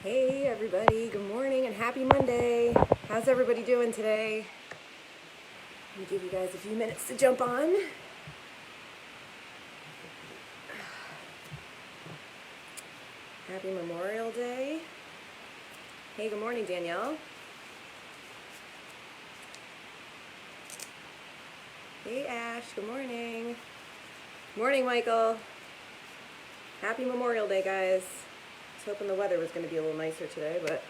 Hey everybody, good morning and happy Monday. How's everybody doing today? Let me give you guys a few minutes to jump on. Happy Memorial Day. Hey, good morning, Danielle. Hey Ash, good morning. Morning, Michael. Happy Memorial Day, guys. I was hoping the weather was going to be a little nicer today, but...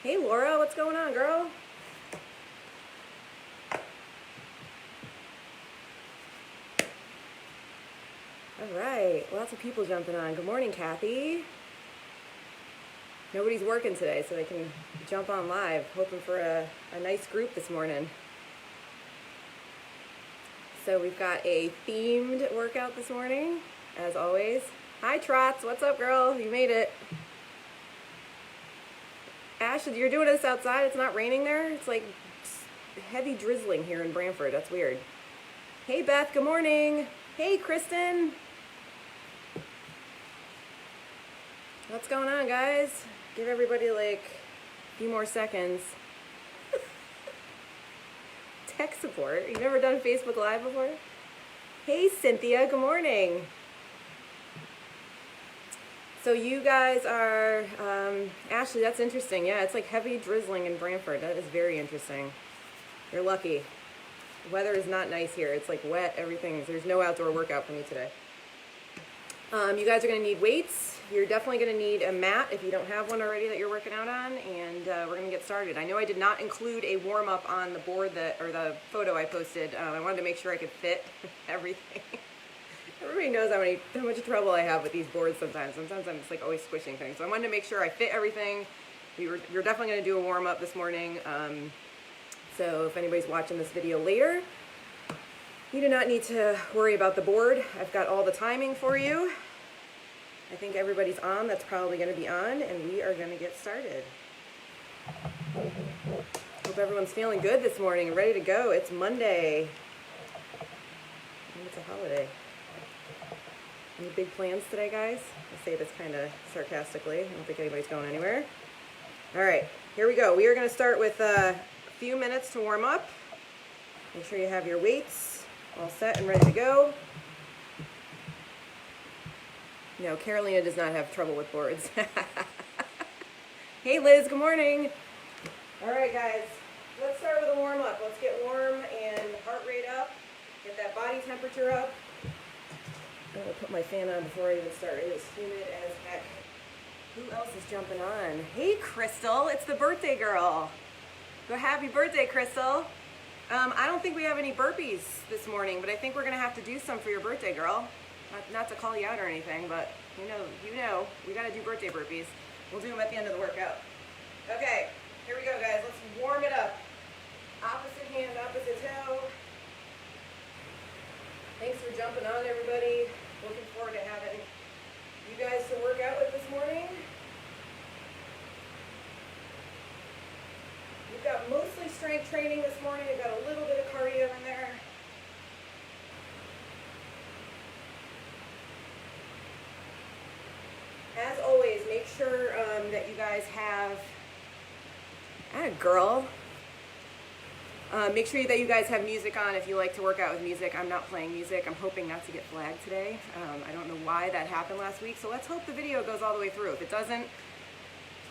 Hey Laura, what's going on, girl? All right, lots of people jumping on. Good morning, Kathy. Nobody's working today, so they can jump on live. Hoping for a nice group this morning. So we've got a themed workout this morning, as always. Hi, Trots. What's up, girl? You made it. Ash, you're doing this outside? It's not raining there? It's like heavy drizzling here in Brantford. That's weird. Hey, Beth. Good morning. Hey, Kristen. What's going on, guys? Give everybody like a few more seconds. Tech support. You've never done Facebook Live before? Hey, Cynthia. Good morning. So you guys are, Ashley, that's interesting. Yeah, it's like heavy drizzling in Brantford. That is very interesting. You're lucky. The weather is not nice here. It's like wet, everything. There's no outdoor workout for me today. You guys are going to need weights. You're definitely going to need a mat if you don't have one already that you're working out on, and we're going to get started. I know I did not include a warm-up on the board or the photo I posted. I wanted to make sure I could fit everything. Everybody knows how much trouble I have with these boards sometimes. Sometimes I'm just like always squishing things. So I wanted to make sure I fit everything. We're definitely going to do a warm-up this morning. So if anybody's watching this video later, you do not need to worry about the board. I've got all the timing for you. I think everybody's on that's probably going to be on, and we are going to get started. Hope everyone's feeling good this morning and ready to go. It's Monday. And it's a holiday. Any big plans today, guys? I say this kind of sarcastically. I don't think anybody's going anywhere. All right, here we go. We are going to start with a few minutes to warm up. Make sure you have your weights all set and ready to go. No, Carolina does not have trouble with boards. Hey, Liz, good morning. All right, guys, let's start with a warm up. Let's get warm and heart rate up, get that body temperature up. I'm going to put my fan on before I even start. It is humid as heck. Who else is jumping on? Hey, Crystal, it's the birthday girl. Go happy birthday, Crystal. I don't think we have any burpees this morning, but I think we're going to have to do some for your birthday, girl. Not to call you out or anything, but you know, we got to do birthday burpees. We'll do them at the end of the workout. Okay, here we go, guys. Let's warm it up. Opposite hand, opposite toe. Thanks for jumping on, everybody. Looking forward to having you guys to work out with this morning. We've got mostly strength training this morning. We've got a little bit of cardio in there. As always, make sure that you guys have, girl. Make sure that you guys have music on if you like to work out with music. I'm not playing music. I'm hoping not to get flagged today. I don't know why that happened last week, so let's hope the video goes all the way through. If it doesn't,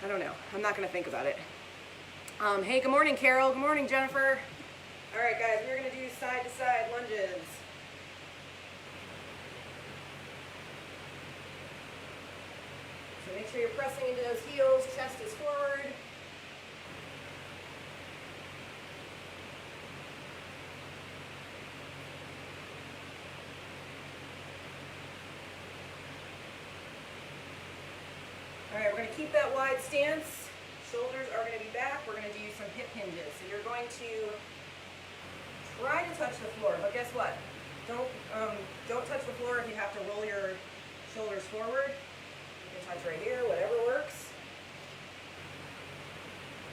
I don't know. I'm not going to think about it. Hey, good morning, Carol. Good morning, Jennifer. All right, guys, we're going to do side-to-side lunges. So make sure you're pressing into those heels. Chest is forward. All right, we're going to keep that wide stance. Shoulders are going to be back. We're going to do some hip hinges. So you're going to try to touch the floor, but guess what? Don't touch the floor if you have to roll your shoulders forward. You can touch right here, whatever works.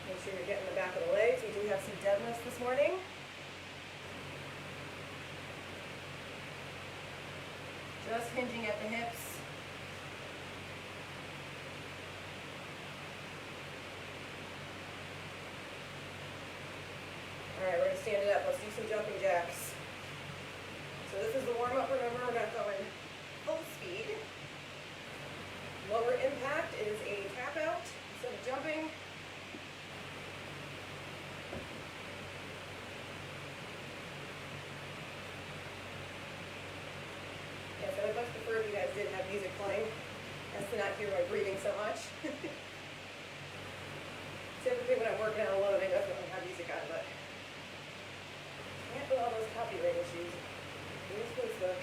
Make sure you're getting the back of the legs. We do have some deadlifts this morning. Just hinging at the hips. jumping jacks. So this is the warm-up. Remember, we're not going full speed. Lower impact is a tap out instead of jumping. Yes, I would much prefer if you guys did have music playing, as to not hear my breathing so much. Typically when I'm working out alone, I definitely have music on, but can't do all those copyright issues. Here's Facebook.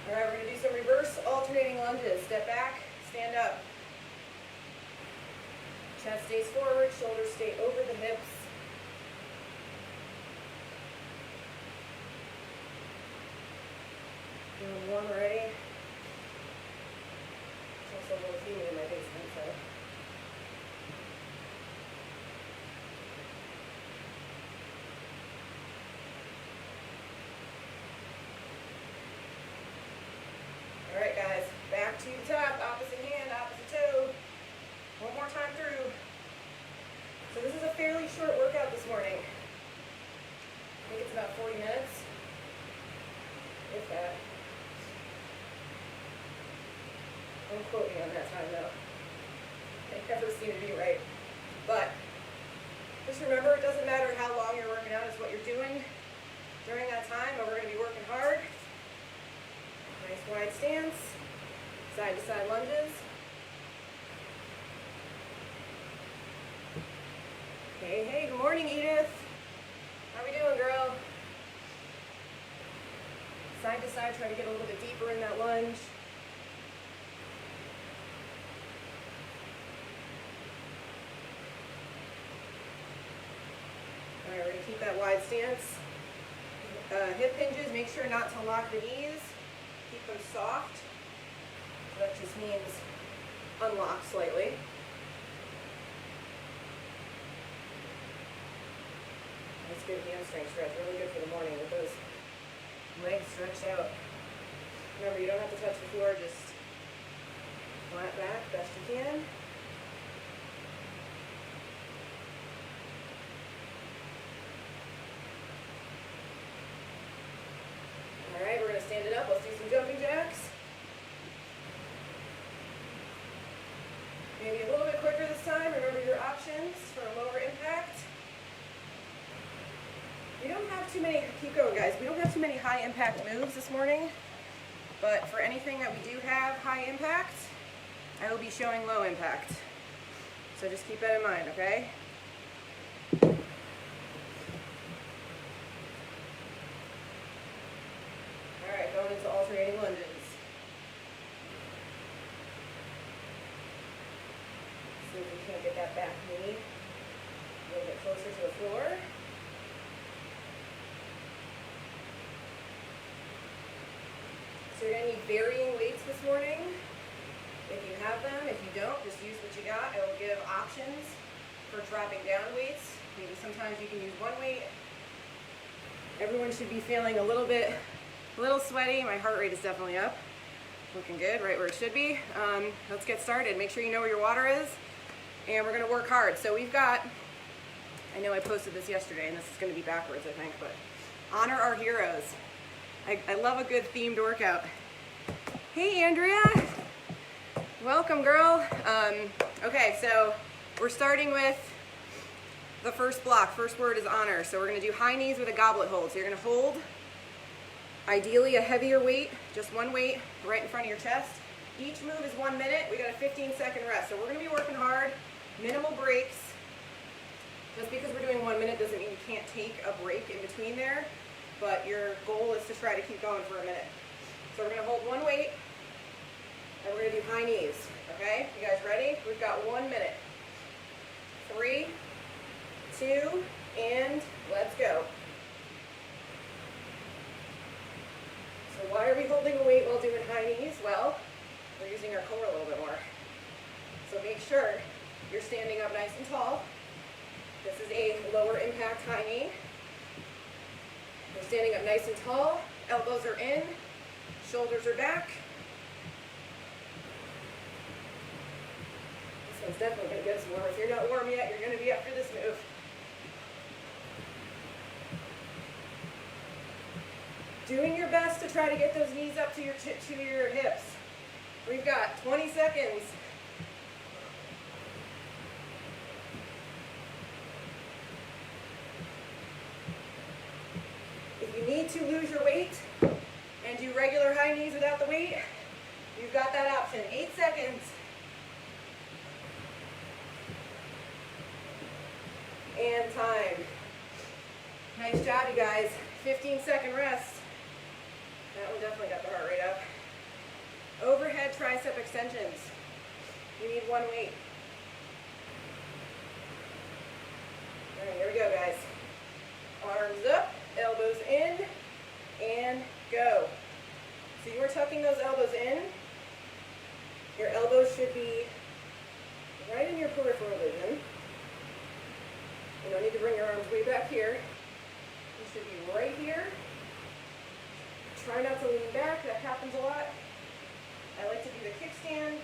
Alright, we're going to do some reverse alternating lunges. Step back, stand up. Chest stays forward, shoulders stay over the hips. Feeling warm already. It's also a little humid in my basement, so. Alright guys, back to the top, opposite hand, opposite toe. One more time through. So this is a fairly short workout this morning. I think it's about 40 minutes, if that. Don't quote me on that time though. I never seem to be right. But just remember, it doesn't matter how long you're working out, it's what you're doing during that time, but we're going to be working hard. Nice wide stance, side to side lunges. Hey, hey, good morning, Edith. How we doing, girl? Side to side, try to get a little bit deeper in that lunge. All right, we're going to keep that wide stance. Hip hinges, make sure not to lock the knees. Keep them soft. So that just means unlock slightly. That's good hamstring stretch, really good for the morning with those legs stretched out. Remember, you don't have to touch the floor, just flat back best you can. Alright, we're going to stand it up. Let's do some jumping jacks. Maybe a little bit quicker this time. Remember your options for a lower impact. We don't have too many, keep going guys, we don't have too many high impact moves this morning, but for anything that we do have high impact, I will be showing low impact. So just keep that in mind, okay? Alright, going into alternating lunges. See if we can't get that back knee a little bit closer to the floor. So you're going to need varying weights this morning. If you have them, if you don't, just use what you got. I will give options for dropping down weights. Maybe sometimes you can use one weight. Everyone should be feeling a little sweaty. My heart rate is definitely up. Looking good, right where it should be. Let's get started. Make sure you know where your water is. And we're going to work hard. So we've got, I know I posted this yesterday, and this is going to be backwards, I think, but honor our heroes. I love a good themed workout. Hey, Andrea. Welcome, girl. Okay, so we're starting with the first block. First word is honor. So we're going to do high knees with a goblet hold. So you're going to hold, ideally a heavier weight, just one weight right in front of your chest. Each move is 1 minute. We got a 15-second rest. So we're going to be working hard, minimal breaks. Just because we're doing 1 minute doesn't mean you can't take a break in between there. But your goal is to try to keep going for a minute. So we're going to hold one weight, and we're going to do high knees, okay? You guys ready? We've got 1 minute. 3, 2, and let's go. So why are we holding a weight while doing high knees? Well, we're using our core a little bit more. So make sure you're standing up nice and tall. This is a lower impact high knee. We're standing up nice and tall, elbows are in, shoulders are back. This one's definitely going to get us warm. If you're not warm yet, you're going to be after this move. Doing your best to try to get those knees up to your hips. We've got 20 seconds. If you need to lose your weight and do regular high knees without the weight, you've got that option. 8 seconds. And time. Nice job, you guys. 15-second rest. That one definitely got the heart rate up. Overhead tricep extensions. You need one weight. All right, here we go, guys. Arms up, elbows in, and go. So you are tucking those elbows in. Your elbows should be right in your peripheral vision. You don't need to bring your arms way back here. You should be right here. Try not to lean back, that happens a lot. I like to do the kickstand.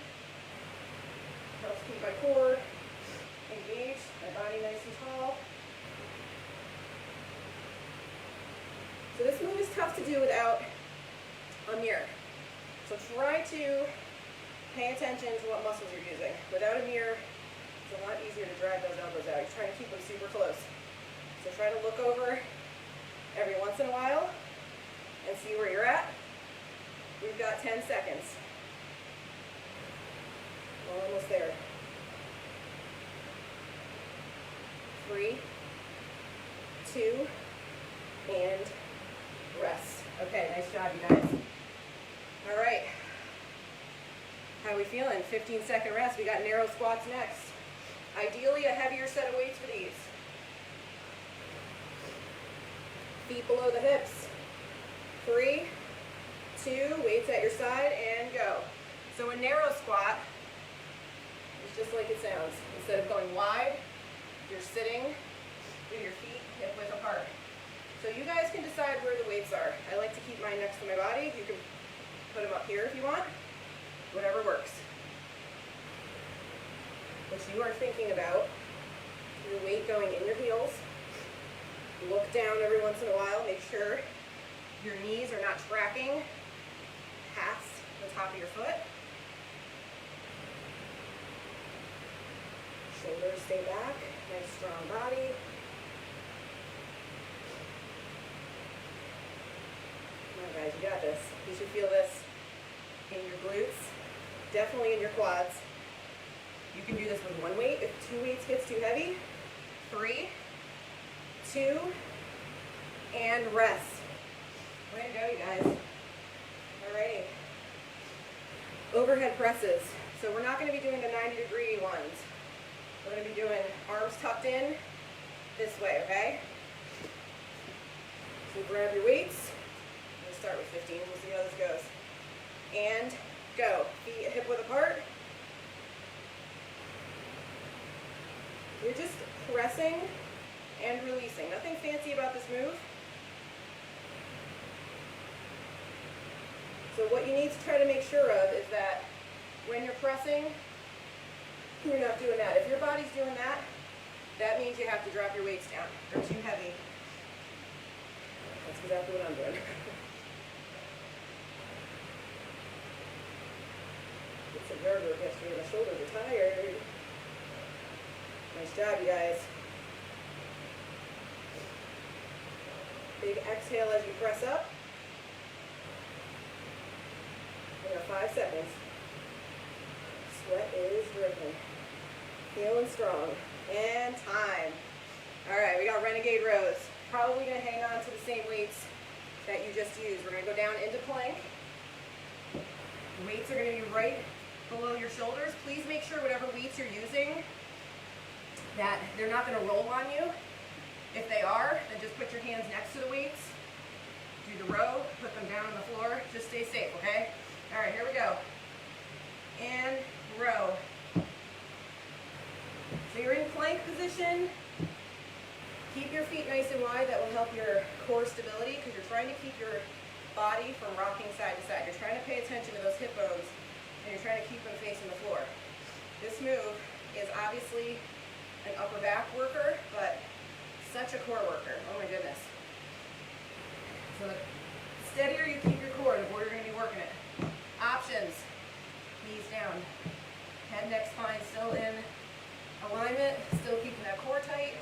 Helps keep my core engaged, my body nice and tall. So this move is tough to do without a mirror. So try to pay attention to what muscles you're using. Without a mirror, it's a lot easier to drag those elbows out. You're trying to keep them super close. So try to look over every once in a while and see where you're at. We've got 10 seconds. We're almost there. 3, 2, and rest. Okay, nice job, you guys. All right. How are we feeling? 15-second rest. We got narrow squats next. Ideally, a heavier set of weights for these. Feet below the hips. 3, 2, weights at your side, and go. So a narrow squat is just like it sounds. Instead of going wide, you're sitting with your feet hip width apart. So you guys can decide where the weights are. I like to keep mine next to my body. You can put them up here if you want. Whatever works. What you are thinking about, your weight going in your heels. Look down every once in a while. Make sure your knees are not tracking past the top of your foot. Shoulders stay back. Nice strong body. Come on, guys, you got this. You should feel this in your glutes, definitely in your quads. You can do this with one weight. If 2 weights gets too heavy, 3, 2, and rest. Way to go, you guys. Alrighty. Overhead presses. So we're not going to be doing the 90-degree ones. We're going to be doing arms tucked in this way, okay? So grab your weights. We'll start with 15. We'll see how this goes. And go. Feet hip width apart. You're just pressing and releasing. Nothing fancy about this move. So what you need to try to make sure of is that when you're pressing, you're not doing that. If your body's doing that, that means you have to drop your weights down. They're too heavy. That's exactly what I'm doing. It's a yard work yesterday. My shoulders are tired. Nice job, you guys. Big exhale as you press up. We got 5 seconds. Sweat is dripping. Feeling strong. And time. All right, we got renegade rows. Probably going to hang on to the same weights that you just used. We're going to go down into plank. The weights are going to be right below your shoulders. Please make sure whatever weights you're using that they're not going to roll on you. If they are, then just put your hands next to the weights. Do the row, put them down on the floor. Just stay safe, okay? All right, here we go. And row. So you're in plank position. Keep your feet nice and wide. That will help your core stability because you're trying to keep your body from rocking side to side. You're trying to pay attention to those hip bones and you're trying to keep them facing the floor. This move is obviously an upper back worker, but such a core worker. Oh my goodness. So the steadier you keep your core, the more you're going to be working it. Options. Knees down. Head, neck, spine still in alignment. Still keeping that core tight.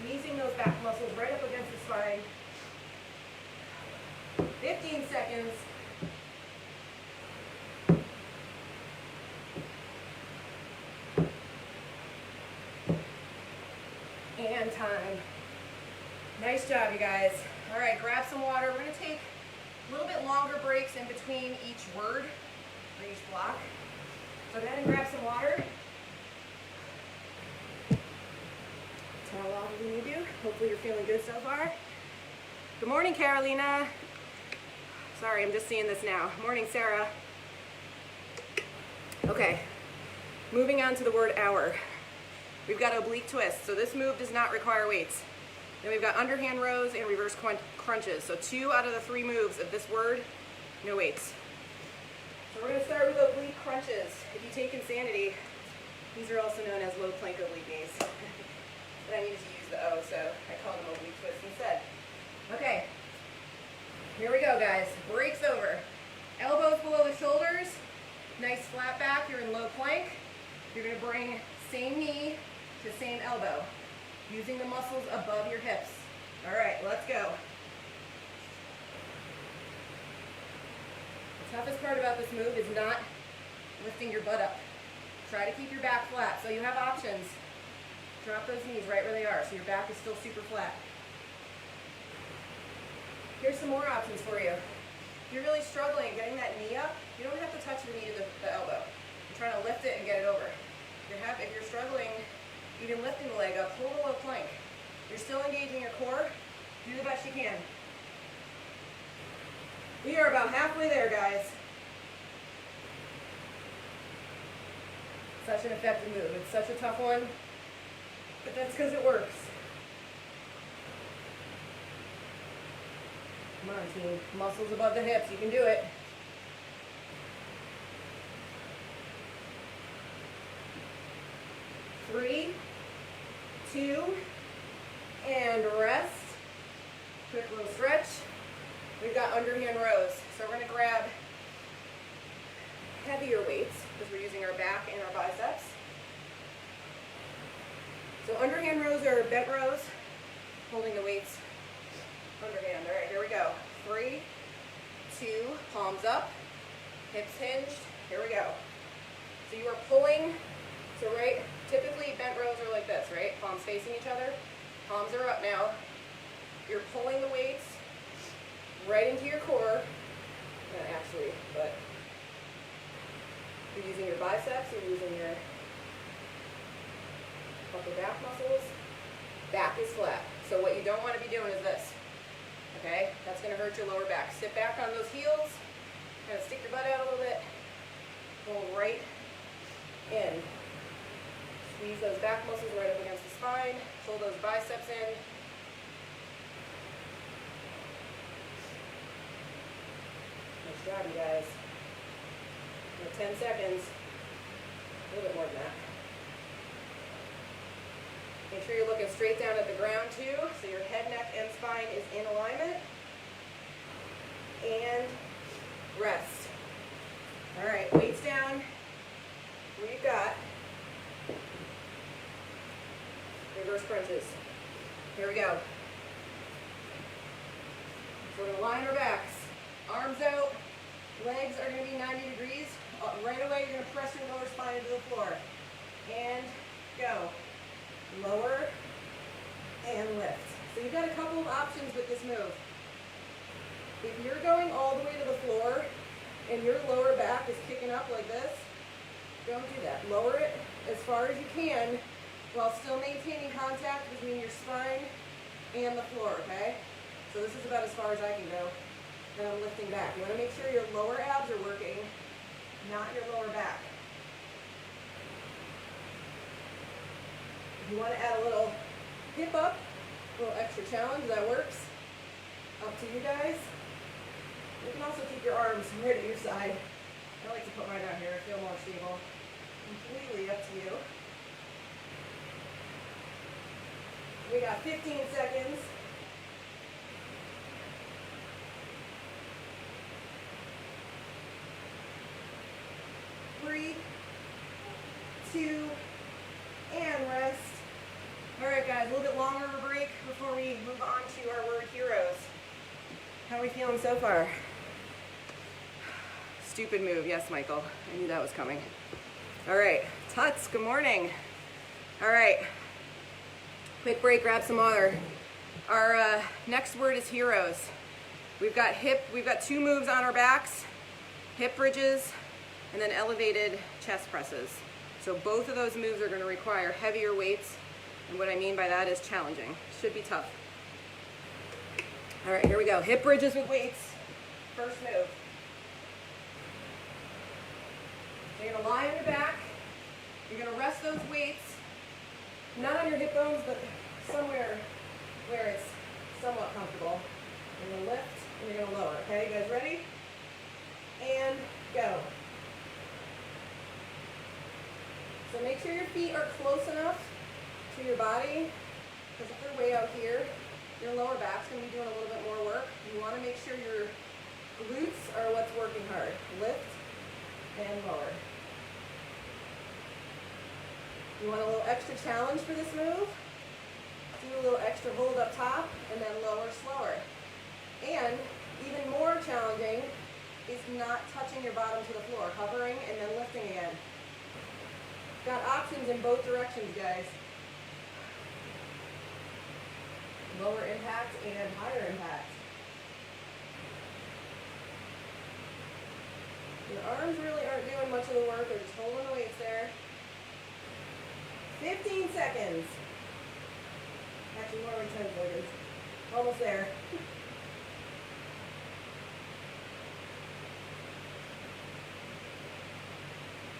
Squeezing those back muscles right up against the spine. 15 seconds. And time. Nice job, you guys. All right, grab some water. We're going to take a little bit longer breaks in between each word or each block. So go ahead and grab some water. Towel off if you need to. Hopefully you're feeling good so far. Good morning, Carolina. Sorry, I'm just seeing this now. Morning, Sarah. Okay, moving on to the word hour. We've got oblique twist, so this move does not require weights. Then we've got underhand rows and reverse crunches. So 2 out of the 3 moves of this word, no weights. So we're going to start with oblique crunches. If you take Insanity, these are also known as low plank oblique knees. But I needed to use the O, so I call them oblique twists instead. Okay, here we go, guys. Breaks over. Elbows below the shoulders. Nice flat back. You're in low plank. You're going to bring same knee to same elbow, using the muscles above your hips. All right, let's go. The toughest part about this move is not lifting your butt up. Try to keep your back flat. So you have options. Drop those knees right where they are so your back is still super flat. Here's some more options for you. If you're really struggling getting that knee up, you don't have to touch the knee to the elbow. You're trying to lift it and get it over. If you're struggling even lifting the leg up, hold a low plank. You're still engaging your core. Do the best you can. We are about halfway there, guys. Such an effective move. It's such a tough one, but that's because it works. Come on, team. Muscles above the hips. You can do it. Three, 2, and rest. Quick little stretch. We've got underhand rows. So we're going to grab heavier weights because we're using our back and our biceps. So underhand rows are bent rows, holding the weights underhand. All right, here we go. 3, 2, palms up, hips hinged. Here we go. So you are pulling, so right, typically bent rows are like this, right? Palms facing each other. Palms are up now. You're pulling the weights right into your core. Not actually, but you're using your biceps, you're using your upper back muscles. Back is flat. So what you don't want to be doing is this. Okay? That's going to hurt your lower back. Sit back on those heels. Kind of stick your butt out a little bit. Pull right in. Squeeze those back muscles right up against the spine. Pull those biceps in. Nice job, you guys. 10 seconds. A little bit more than that. Make sure you're looking straight down at the ground too, so your head, neck, and spine is in alignment. And rest. All right, weights down. We've got reverse crunches. Here we go. So we're going to line our backs. Arms out. Legs are going to be 90 degrees. Right away, you're going to press your lower spine into the floor. And go. Lower and lift. So you've got a couple of options with this move. If you're going all the way to the floor and your lower back is kicking up like this, don't do that. Lower it as far as you can while still maintaining contact between your spine and the floor, okay? So this is about as far as I can go. And I'm lifting back. You want to make sure your lower abs are working, not your lower back. If you want to add a little hip up, a little extra challenge, that works. Up to you guys. You can also keep your arms right at your side. I like to put mine out here, I feel more stable. Completely up to you. We got 15 seconds. 3, 2, and rest. All right, guys, a little bit longer of a break before we move on to our word heroes. How are we feeling so far? Stupid move. Yes, Michael. I knew that was coming. All right, Tuts, good morning. All right, quick break, grab some water. Our next word is heroes. We've got 2 moves on our backs, hip bridges, and then elevated chest presses. So both of those moves are going to require heavier weights, and what I mean by that is challenging. Should be tough. All right, here we go. Hip bridges with weights. First move. So you're going to lie on your back. You're going to rest those weights, not on your hip bones, but somewhere where it's somewhat comfortable. You're going to lift and you're going to lower. Okay, you guys ready? And go. So make sure your feet are close enough to your body, because if they're way out here, your lower back's going to be doing a little bit more work. You want to make sure your glutes are what's working hard. Lift and lower. You want a little extra challenge for this move? Do a little extra hold up top and then lower slower. And even more challenging is not touching your bottom to the floor, hovering and then lifting again. Got options in both directions, guys. Lower impact and higher impact. Your arms really aren't doing much of the work, they're just holding the weights there. 15 seconds. Actually, more like 10 seconds. Almost there.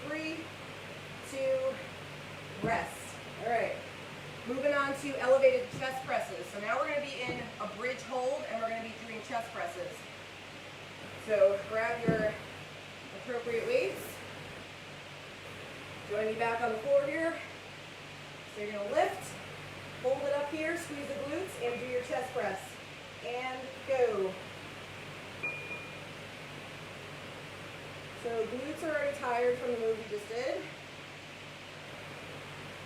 Three, 2, rest. All right. Moving on to elevated chest presses. So now we're going to be in a bridge hold, and we're going to be doing chest presses. So grab your appropriate weights. Join me back on the floor here. So you're going to lift, hold it up here, squeeze the glutes, and do your chest press. And go. So glutes are already tired from the move you just did.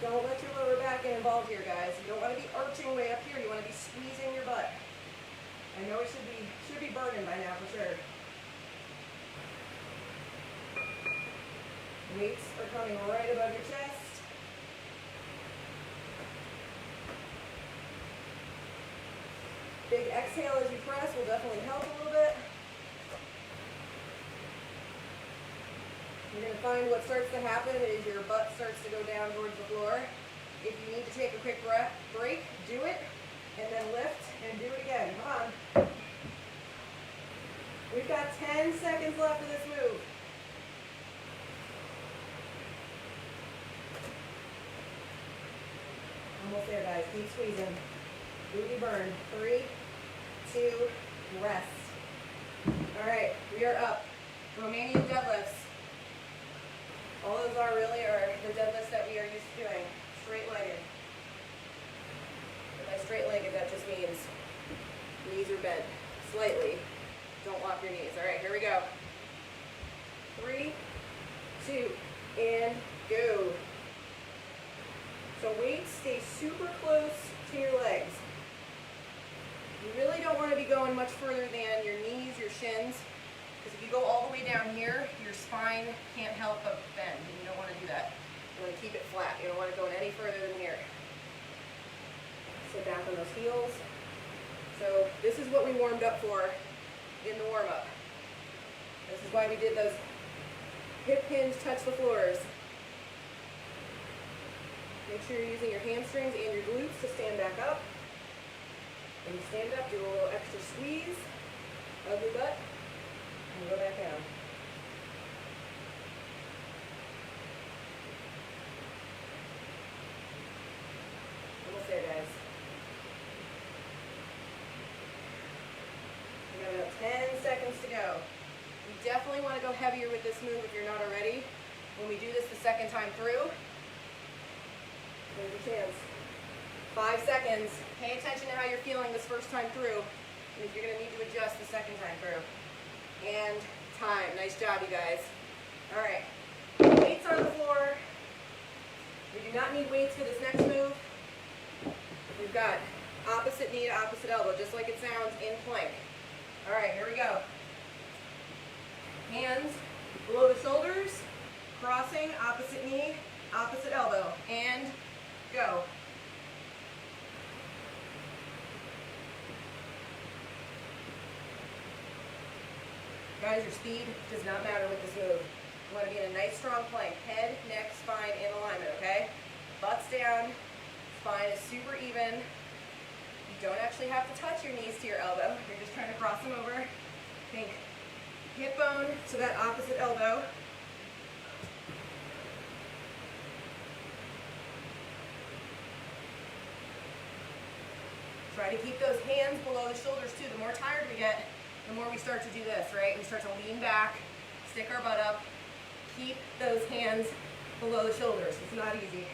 Don't let your lower back get involved here, guys. You don't want to be arching way up here. You want to be squeezing your butt. I know it should be burning by now for sure. Weights are coming right above your chest. Big exhale as you press will definitely help a little bit. You're going to find what starts to happen is your butt starts to go down towards the floor. If you need to take a quick break, do it, and then lift and do it again. Come on. We've got 10 seconds left of this move. Almost there, guys. Keep squeezing. Booty burn. 3, 2, rest. All right, we are up. Romanian deadlifts. All those are the deadlifts that we are used to doing. Straight-legged. And by straight-legged, that just means knees are bent slightly. Don't lock your knees. All right, here we go. 3, 2, and go. So weights stay super close to your legs. You really don't want to be going much further than your knees, your shins. Because if you go all the way down here, your spine can't help but bend, and you don't want to do that. You want to keep it flat. You don't want to go any further than here. Sit back on those heels. So this is what we warmed up for in the warm-up. This is why we did those hip hinge touch the floors. Make sure you're using your hamstrings and your glutes to stand back up. When you stand up, do a little extra squeeze of your butt. And go back down. Almost there, guys. We got about 10 seconds to go. You definitely want to go heavier with this move if you're not already. When we do this the second time through, there's your chance. 5 seconds. Pay attention to how you're feeling this first time through, and if you're going to need to adjust the second time through. And time. Nice job, you guys. All right. Weights on the floor. We do not need weights for this next move. We've got opposite knee to opposite elbow, just like it sounds in plank. All right, here we go. Hands below the shoulders, crossing, opposite knee, opposite elbow, and go. Guys, your speed does not matter with this move. You want to be in a nice strong plank. Head, neck, spine in alignment, okay? Butts down, spine is super even. You don't actually have to touch your knees to your elbow. You're just trying to cross them over. Think hip bone to that opposite elbow. Try to keep those hands below the shoulders too. The more tired we get, the more we start to do this, right? We start to lean back, stick our butt up, keep those hands below the shoulders. It's not easy.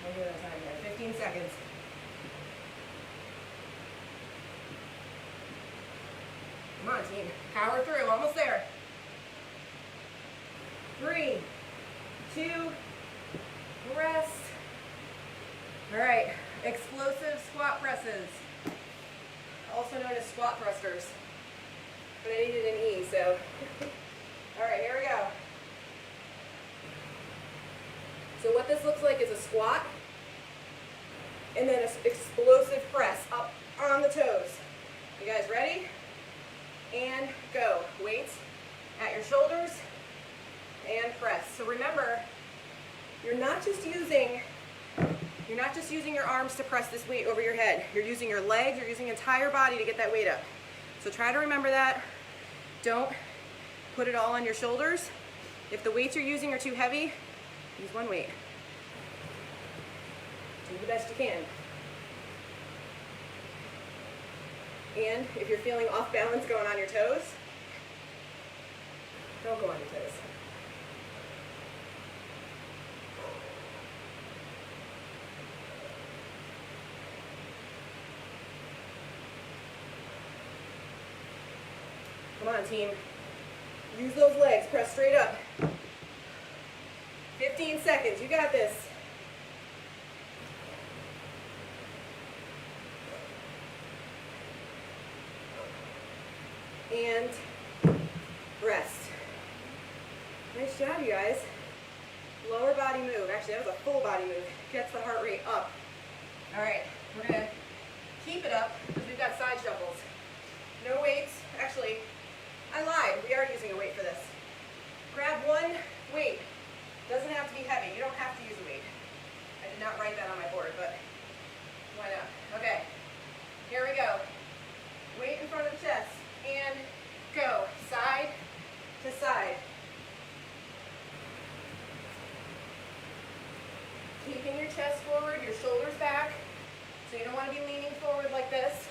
One more time here, 15 seconds. Come on, team. Power through, almost there. 3, 2, rest. All right, explosive squat presses, also known as squat thrusters, but I needed an E, so. All right, here we go. So what this looks like is a squat, and then an explosive press up on the toes. You guys ready? And go. Weights at your shoulders and press. So remember, you're not just using your arms to press this weight over your head. You're using your legs, you're using your entire body to get that weight up. So try to remember that. Don't put it all on your shoulders. If the weights you're using are too heavy, use one weight. Do the best you can. And if you're feeling off balance going on your toes, don't go on your toes. Come on, team. Use those legs. Press straight up. 15 seconds. You got this. And rest. Nice job, you guys. Lower body move. Actually, that was a full body move. Gets the heart rate up. All right, we're going to keep it up because we've got side shuffles. No weights. Actually, I lied. We are using a weight for this. Grab one weight. Doesn't have to be heavy. You don't have to use a weight. I did not write that on my board, but why not? Okay, here we go. Weight in front of the chest. And go. Side to side. Keeping your chest forward, your shoulders back. So you don't want to be leaning forward like this.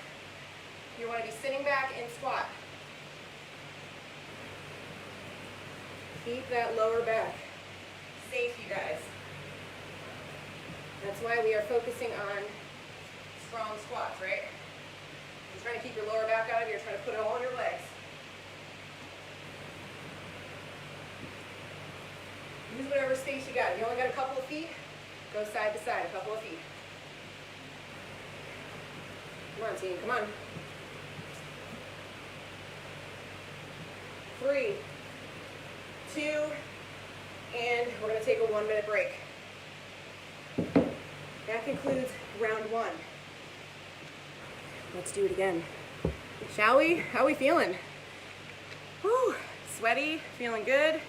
You want to be sitting back in squat. Keep that lower back safe, you guys. That's why we are focusing on strong squats, right? You're trying to keep your lower back out of here, trying to put it all on your legs. Use whatever space you got. If you only got a couple of feet, go side to side, a couple of feet. Come on, team, come on. 3, 2, and we're going to take a 1-minute break. That concludes round 1. Let's do it again. Shall we? How are we feeling? Whew, sweaty, feeling good.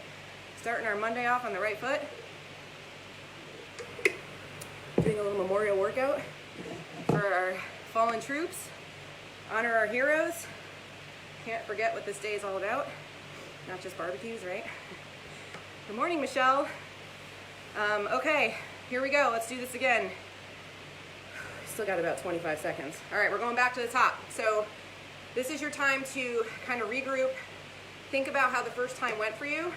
Starting our Monday off on the right foot. Doing a little memorial workout for our fallen troops. Honor our heroes. Can't forget what this day is all about. Not just barbecues, right? Good morning, Michelle. Okay, here we go. Let's do this again. Still got about 25 seconds. All right, we're going back to the top. So this is your time to kind of regroup. Think about how the first time went for you.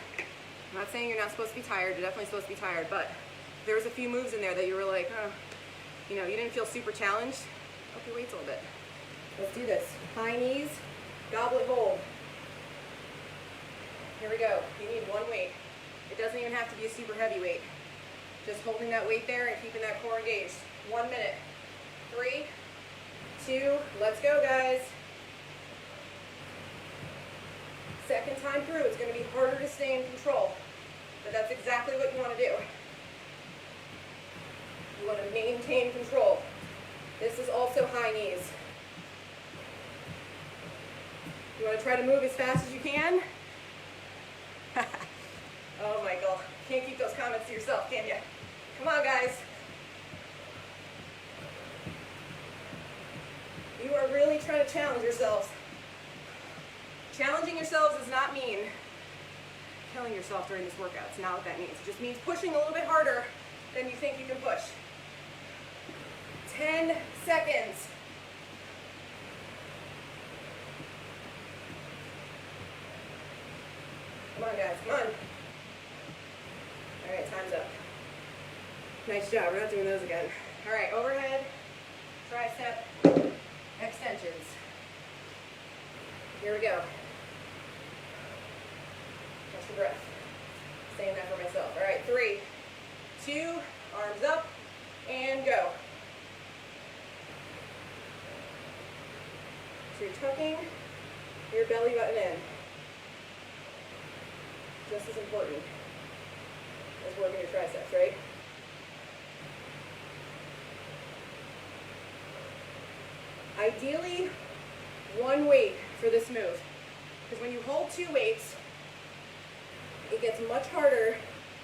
I'm not saying you're not supposed to be tired. You're definitely supposed to be tired, but there's a few moves in there that you were like, oh, you know, you didn't feel super challenged, up your weights a little bit. Let's do this. High knees, goblet hold. Here we go. You need one weight. It doesn't even have to be a super heavy weight. Just holding that weight there and keeping that core engaged. 1 minute. 3, 2, let's go, guys. Second time through, it's going to be harder to stay in control, but that's exactly what you want to do. You want to maintain control. This is also high knees. You want to try to move as fast as you can? Oh, Michael, can't keep those comments to yourself, can you? Come on, guys. You are really trying to challenge yourselves. Challenging yourselves does not mean killing yourself during this workout. It's not what that means. It just means pushing a little bit harder than you think you can push. 10 seconds. Come on, guys, come on. All right, time's up. Nice job, we're not doing those again. All right, overhead, tricep, extensions. Here we go. Catch your breath. Saying that for myself. All right, 3, 2, arms up, and go. So you're tucking your belly button in. Just as important as working your triceps, right? Ideally, one weight for this move. Because when you hold 2 weights, it gets much harder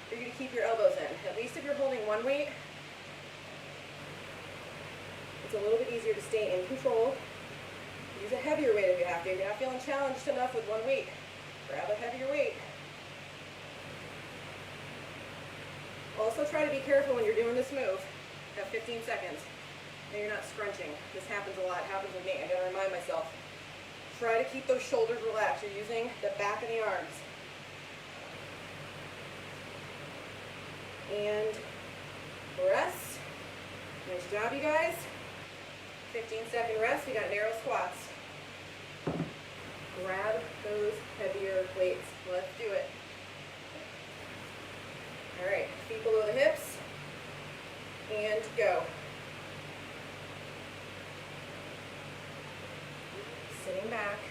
for you to keep your elbows in. At least if you're holding 1 weight, it's a little bit easier to stay in control. Use a heavier weight if you have to. If you're not feeling challenged enough with 1 weight, grab a heavier weight. Also try to be careful when you're doing this move. You have 15 seconds. And you're not scrunching. This happens a lot. It happens with me. I gotta remind myself. Try to keep those shoulders relaxed. You're using the back of the arms. And rest. Nice job, you guys. 15-second rest. We got narrow squats. Grab those heavier weights. Let's do it. All right, feet below the hips. And go. Sitting back.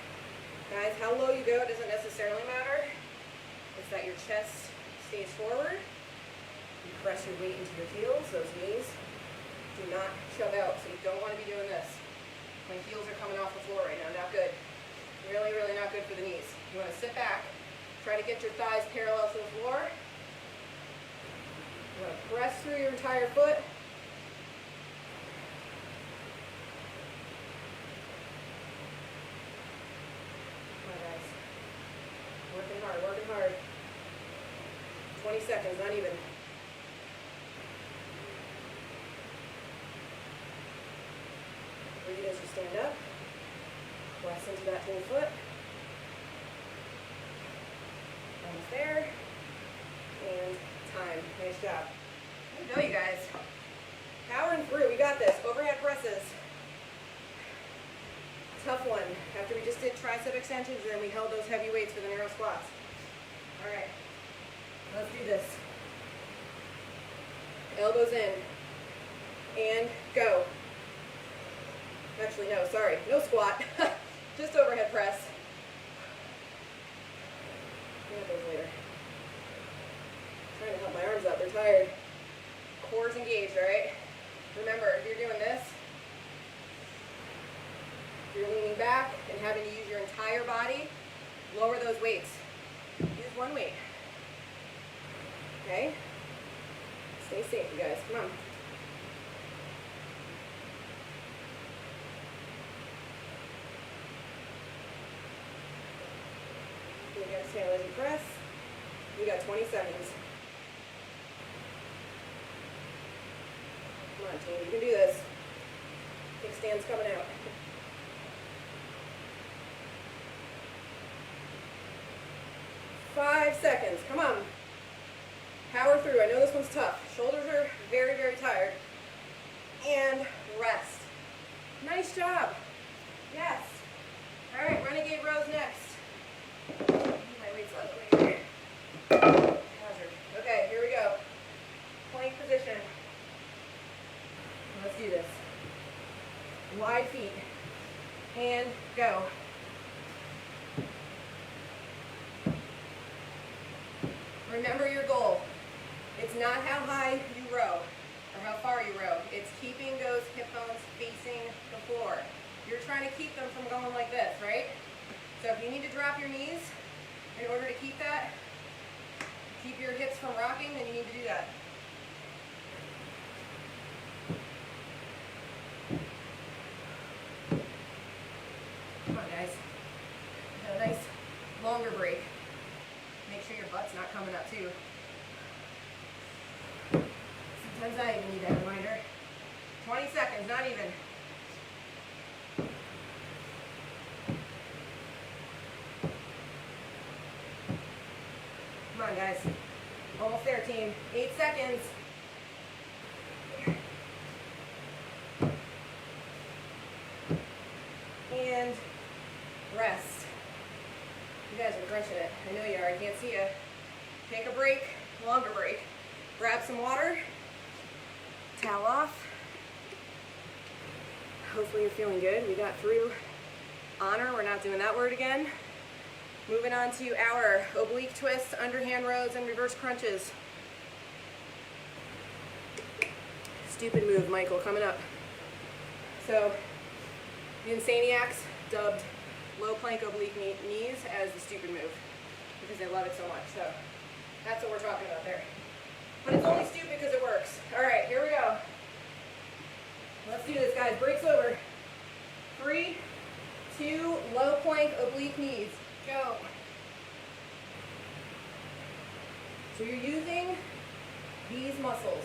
Guys, how low you go doesn't necessarily matter. It's that your chest stays forward. You press your weight into your heels. Those knees do not shove out, so you don't want to be doing this. My heels are coming off the floor right now. Not good. Really, really not good for the knees. You want to sit back. Try to get your thighs parallel to the floor. You want to press through your entire foot. Working hard. 20 seconds, not even. Breathe as you stand up. Press into that whole foot. Almost there. And time. Nice job. There you go, you guys. Powering through. We got this. Overhead presses. Tough one. After we just did tricep extensions, and then we held those heavy weights for the narrow squats. All right, let's do this. Elbows in, and go. Actually, no, sorry, no squat, just overhead press. I'll get those later. I'm trying to help my arms out, they're tired. Core's engaged, all right? Remember, if you're doing this, you're leaning back and having to use your entire body, lower those weights. Use 1 weight. Okay? Stay safe, you guys. Come on. You gotta stand as you press. You got 20 seconds. Come on, team. You can do this. Kickstand's coming out. 5 seconds. Come on. Power through. I know this one's tough. Shoulders are very, very tired. and rest. Nice job. Yes. All right, renegade rows next. My weight's over here. Hazard. Okay, here we go. Plank position. Let's do this. Wide feet. And go. Remember your goal. It's not how high you row or how far you row. It's keeping those hip bones facing the floor. You're trying to keep them from going like this, right? So if you need to drop your knees in order to keep that, keep your hips from rocking, then you need to do that. Come on, guys. Got a nice longer break. Make sure your butt's not coming up too. Sometimes I even need that reminder. 20 seconds, not even. Come on, guys. Almost there, team. 8 seconds. And rest. You guys are crunching it. I know you are. I can't see you. Take a break, longer break. Grab some water. Towel off. Hopefully you're feeling good. We got through honor. We're not doing that word again. Moving on to our oblique twists, underhand rows, and reverse crunches. Stupid move, Michael, coming up. So, the Insaniacs dubbed low plank oblique knees as the stupid move because they love it so much. So, that's what we're talking about there. But it's only stupid because it works. All right, here we go. Let's do this, guys. Breaks over. 3, 2, low plank oblique knees. Go. So you're using these muscles.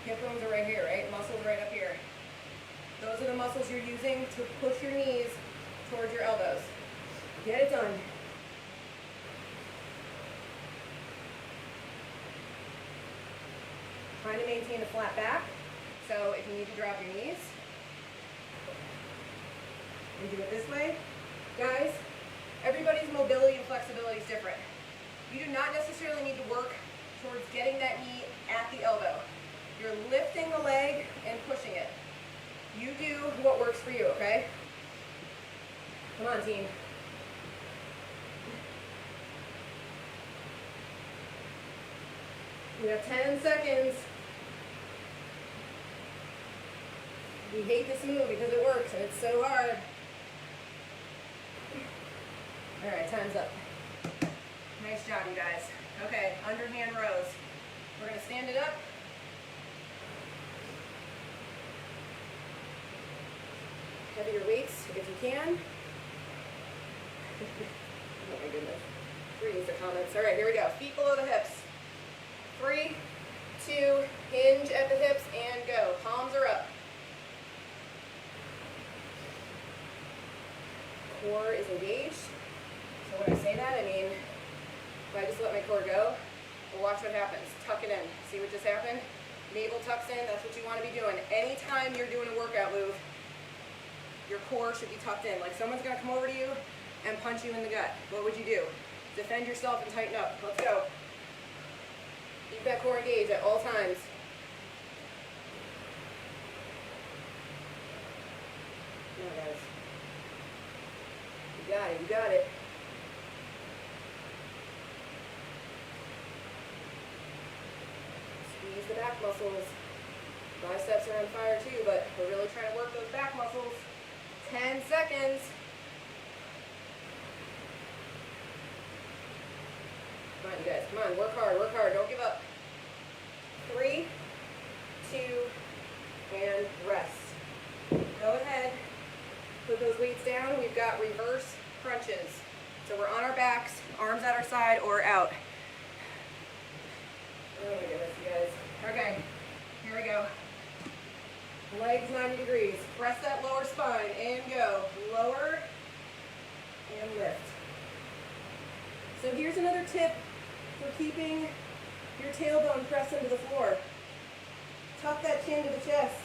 Hip bones are right here, right? Muscles right up here. Those are the muscles you're using to push your knees towards your elbows. Get it done. Trying to maintain a flat back. So if you need to drop your knees, and do it this way. Guys, everybody's mobility and flexibility is different. You do not necessarily need to work towards getting that knee at the elbow. You're lifting the leg and pushing it. You do what works for you, okay? Come on, team. We have 10 seconds. We hate this move because it works and it's so hard. All right, time's up. Nice job, you guys. Okay, underhand rows. We're gonna stand it up. Heavier weights if you can. Oh my goodness. Reading the comments. All right, here we go. Feet below the hips. 3, 2, hinge at the hips and go. Palms are up. Core is engaged. So when I say that, I mean, if I just let my core go, well, watch what happens. Tuck it in. See what just happened? Navel tucks in. That's what you want to be doing. Anytime you're doing a workout move, your core should be tucked in. Like someone's going to come over to you and punch you in the gut. What would you do? Defend yourself and tighten up. Let's go. Keep that core engaged at all times. Come on, guys. You got it. You got it. Squeeze the back muscles. Biceps are on fire too, but we're really trying to work those back muscles. 10 seconds. Come on, you guys. Come on. Work hard. Work hard. Don't give up. 3, 2, and rest. Go ahead. Put those weights down. We've got reverse crunches. So we're on our backs, arms at our side or out. Oh my goodness, you guys. Okay. Here we go. Legs 90 degrees. Press that lower spine and go. Lower and lift. So here's another tip for keeping your tailbone pressed into the floor. Tuck that chin to the chest.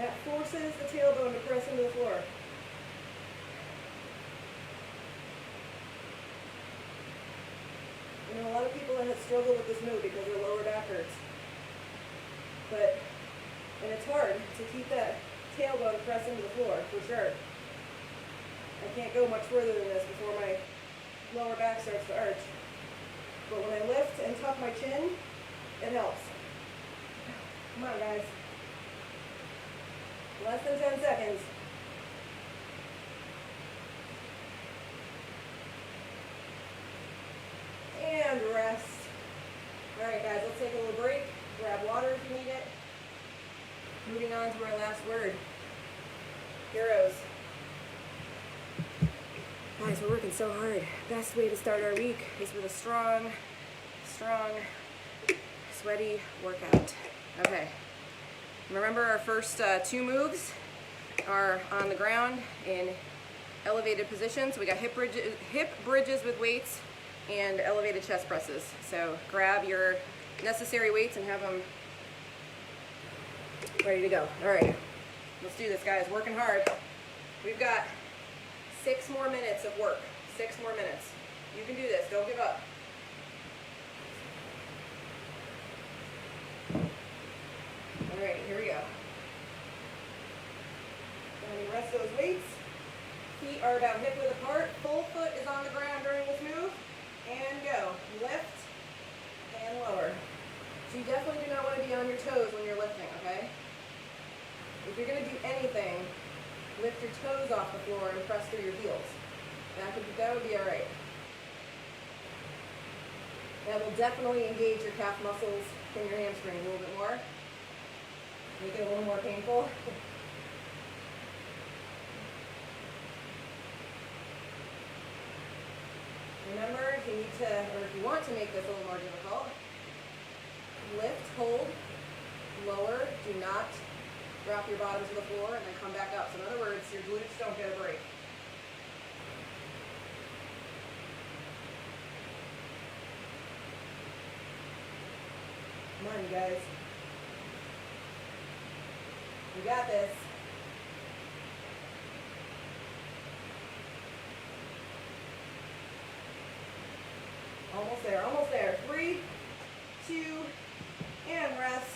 That forces the tailbone to press into the floor. You know, a lot of people that have struggled with this move because their lower back hurts. And it's hard to keep that tailbone pressed into the floor, for sure. I can't go much further than this before my lower back starts to arch. But when I lift and tuck my chin, it helps. Come on, guys. Less than 10 seconds. And rest. All right, guys, let's take a little break. Grab water if you need it. Moving on to our last word. Heroes. Guys, we're working so hard. Best way to start our week is with a strong, sweaty workout. Okay. Remember, our first two moves are on the ground in elevated positions. We got hip bridges with weights and elevated chest presses. So grab your necessary weights and have them ready to go. All right, let's do this, guys. Working hard. We've got 6 more minutes of work. 6 more minutes. You can do this. Don't give up. All right, here we go. And rest those weights. Feet are about hip width apart. Full foot is on the ground during this move. And go. Lift and lower. So you definitely do not want to be on your toes when you're lifting, okay? If you're going to do anything, lift your toes off the floor and press through your heels. That would be all right. That will definitely engage your calf muscles and your hamstring a little bit more. Make it a little more painful. Remember, if you need to, or if you want to make this a little more difficult, lift, hold, lower, do not drop your bottom to the floor, and then come back up. So in other words, your glutes don't get a break. Come on, you guys. You got this. Almost there, almost there. 3, 2, and rest.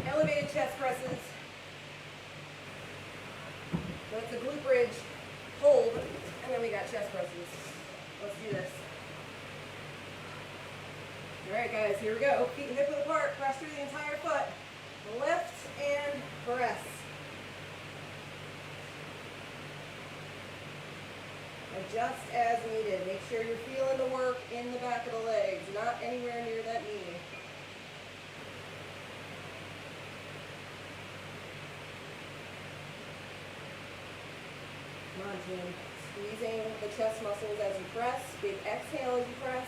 Elevated chest presses. So it's a glute bridge, hold, and then we got chest presses. Let's do this. All right, guys, here we go. Feet hip width apart, press through the entire foot. Lift and press. Adjust as needed. Make sure you're feeling the work in the back of the legs, not anywhere near that knee. Come on, team. Squeezing the chest muscles as you press. Big exhale as you press.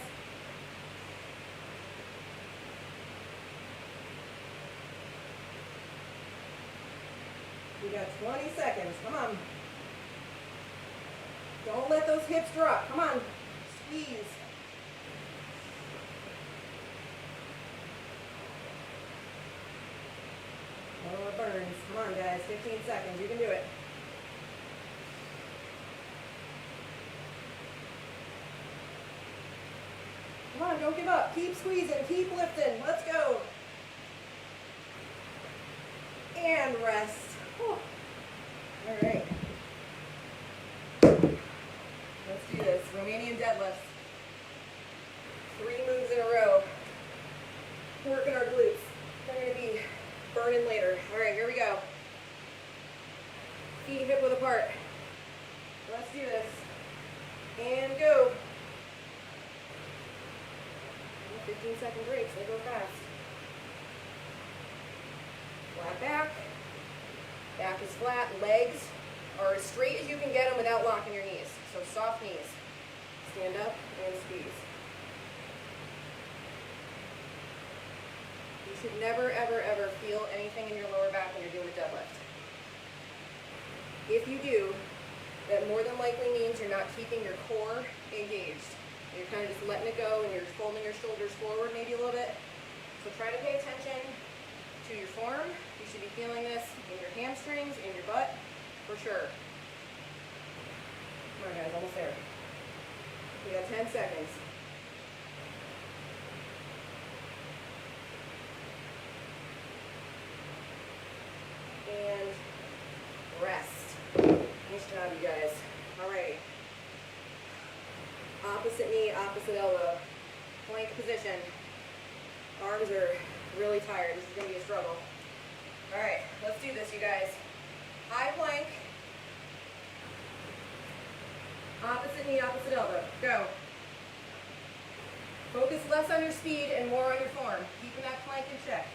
We got 20 seconds. Come on. Don't let those hips drop. Come on. Squeeze. Oh, it burns. Come on, guys. 15 seconds. You can do it. Come on, don't give up. Keep squeezing. Keep lifting. Let's go. And rest. Whew. All right. Let's do this. Romanian deadlifts. 3 moves in a row. Working our glutes. They're going to be burning later. All right, here we go. Feet hip width apart. Let's do this. And go. 15-second breaks. They go fast. Flat back. Back is flat. Legs are as straight as you can get them without locking your knees. So soft knees. Stand up and squeeze. You should never, ever, ever feel anything in your lower back when you're doing a deadlift. If you do, that more than likely means you're not keeping your core engaged. You're kind of just letting it go and you're folding your shoulders forward maybe a little bit. So try to pay attention to your form. You should be feeling this in your hamstrings, in your butt, for sure. Come on guys, almost there. We got 10 seconds. And rest. Nice job, you guys. All right. Opposite knee, opposite elbow. Plank position. Arms are really tired. This is going to be a struggle. All right, let's do this, you guys. High plank. Opposite knee, opposite elbow. Go. Focus less on your speed and more on your form. Keeping that plank in check.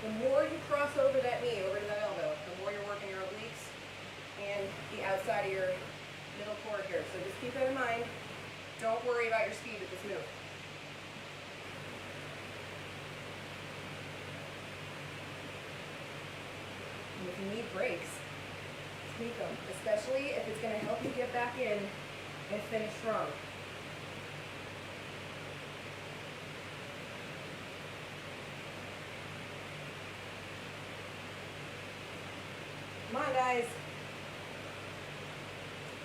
The more you cross over that knee, over to that elbow, the more you're working your obliques and the outside of your middle cord here. So just keep that in mind. Don't worry about your speed with this move. And if you need breaks, take them, especially if it's going to help you get back in and finish strong. Come on, guys.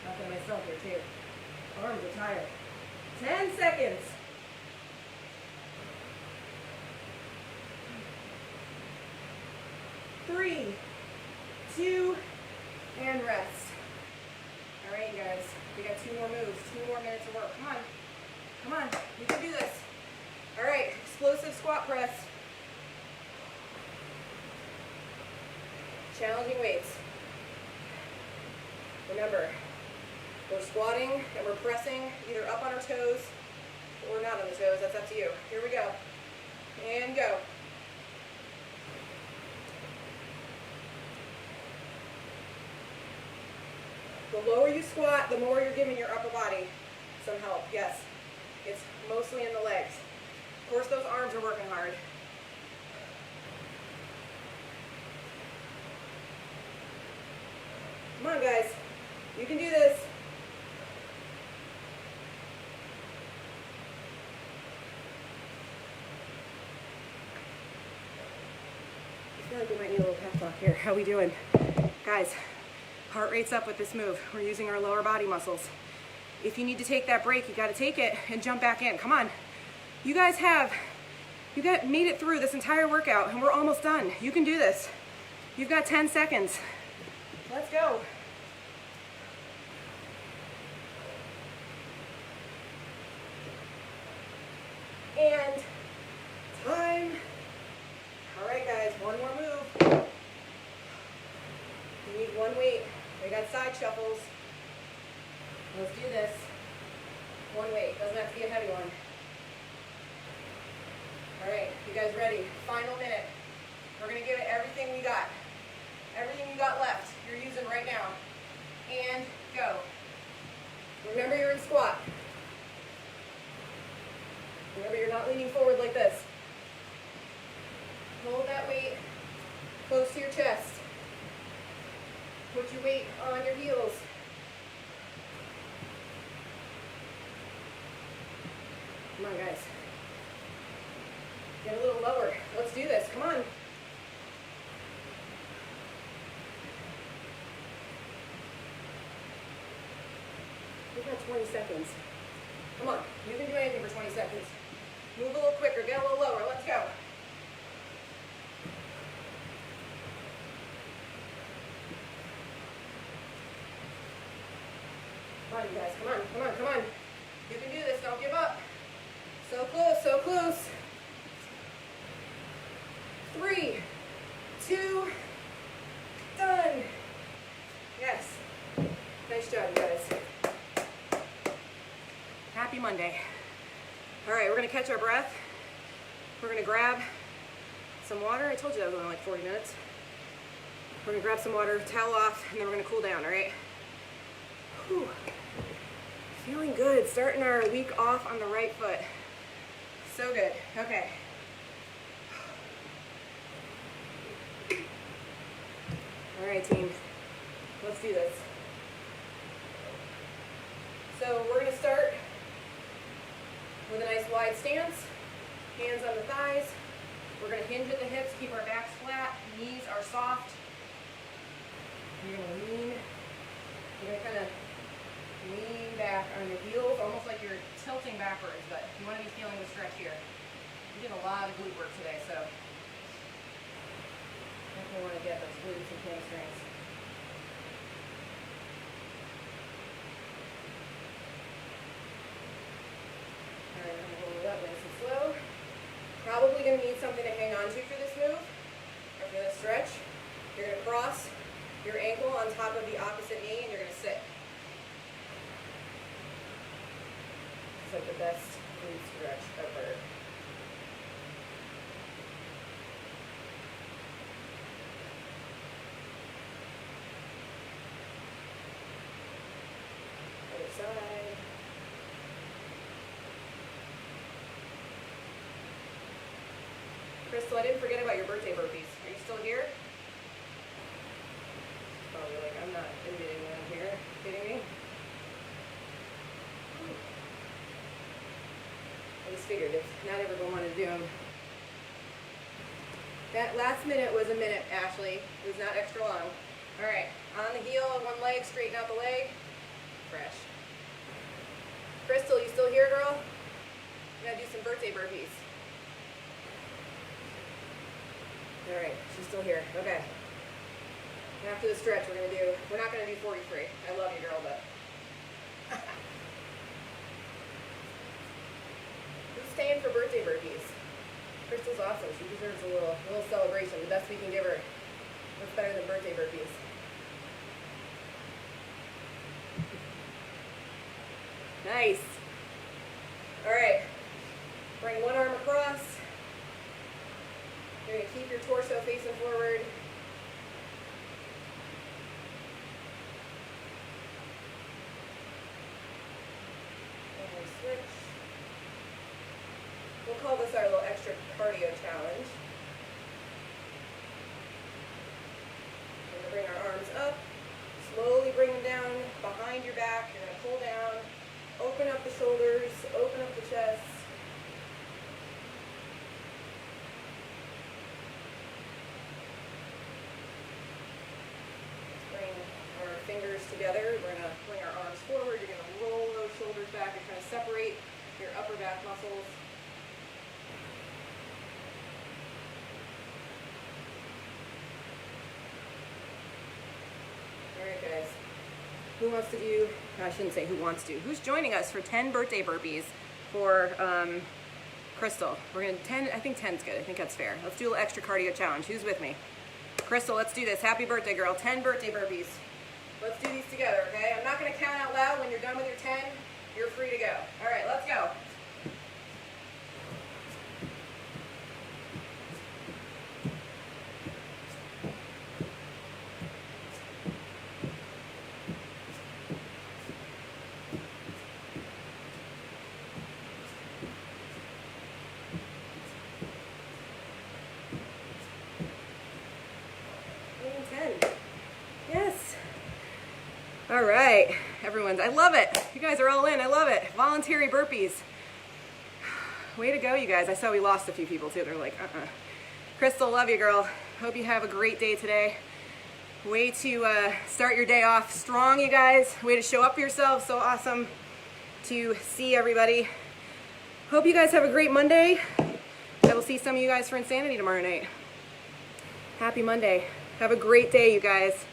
Knocking myself here, too. Arms are tired. 10 seconds. 3, 2, and rest. All right, you guys. We got 2 more moves, 2 more minutes of work. Come on. Come on. You can do this. All right. Explosive squat press. Challenging weights. Remember, we're squatting and we're pressing either up on our toes or not on the toes. That's up to you. Here we go. And go. The lower you squat, the more you're giving your upper body some help. Yes, it's mostly in the legs. Of course, those arms are working hard. Come on, guys. You can do this. I feel like we might need a little pep talk here. How we doing? Guys, heart rate's up with this move. We're using our lower body muscles. If you need to take that break, you got to take it and jump back in. Come on. You guys made it through this entire workout and we're almost done. You can do this. You've got 10 seconds. Let's go. And time. All right, guys, 1 more move. You need 1 weight. We got side shuffles. Let's do this. 1 weight. Doesn't have to be a heavy one. All right, you guys ready? Final minute. We're going to give it everything we got. Everything you got left, you're using right now. And go. Remember, you're in squat. Remember, you're not leaning forward like this. Hold that weight close to your chest. Put your weight on your heels. Come on, guys. Get a little lower. Let's do this. Come on. We've got 20 seconds. Come on. You can do anything for 20 seconds. Move a little quicker. Get a little lower. Let's go. Come on, you guys. Come on. Come on. Come on. You can do this. Don't give up. So close. So close. 3, 2, done. Yes. Nice job, you guys. Happy Monday. All right, we're going to catch our breath. We're going to grab some water. I told you that was only like 40 minutes. We're going to grab some water, towel off, and then we're going to cool down, all right? Whew. Feeling good. Starting our week off on the right foot. So good. Okay. All right, team. Let's do this. So we're going to start with a nice wide stance. Hands on the thighs. We're going to hinge at the hips, keep our backs flat, knees are soft. You're going to lean. You're going to kind of lean back on your heels, almost like you're tilting backwards, but you want to be feeling the stretch here. We did a lot of glute work today, so definitely want to get those glutes and hamstrings. All right, I'm going to roll it up nice and slow. Probably going to need something to hang on to for this move, or for this stretch. You're going to cross your ankle on top of the opposite knee, and you're going to sit. It's like the best glute stretch ever. Other side. Crystal, I didn't forget about your birthday burpees. Are you still here? Oh, you're like, I'm not admitting that I'm here. Are you kidding me? I just figured if not everyone wanted to do them. That last minute was a minute, Ashley. It was not extra long. All right, on the heel on one leg, straighten out the leg. Fresh. Crystal, you still here, girl? We gotta do some birthday burpees. All right, she's still here. Okay. After the stretch, we're not gonna do 43. I love you, girl, but. Who's staying for birthday burpees? Crystal's awesome. She deserves a little celebration. The best we can give her. What's better than birthday burpees? Nice. All right. Bring one arm across. You're going to keep your torso facing forward. And switch. We'll call this our little extra cardio challenge. We're going to bring our arms up. Slowly bring them down behind your back. You're going to pull down. Open up the shoulders. Open up the chest. Fingers together. We're going to bring our arms forward. You're going to roll those shoulders back. You're trying to separate your upper back muscles. All right, guys. Who wants to do, I shouldn't say who wants to, who's joining us for 10 birthday burpees for Crystal? We're going to 10, I think 10's good. I think that's fair. Let's do a little extra cardio challenge. Who's with me? Crystal, let's do this. Happy birthday, girl. 10 birthday burpees. Let's do these together, okay? I'm not going to count out loud. When you're done with your 10, you're free to go. All right, let's go. All right, everyone, I love it. You guys are all in, I love it. Voluntary burpees. Way to go, you guys. I saw we lost a few people too. They're like, Crystal, love you, girl. Hope you have a great day today. Way to start your day off strong, you guys. Way to show up for yourselves. So awesome to see everybody. Hope you guys have a great Monday. I will see some of you guys for Insanity tomorrow night. Happy Monday. Have a great day, you guys.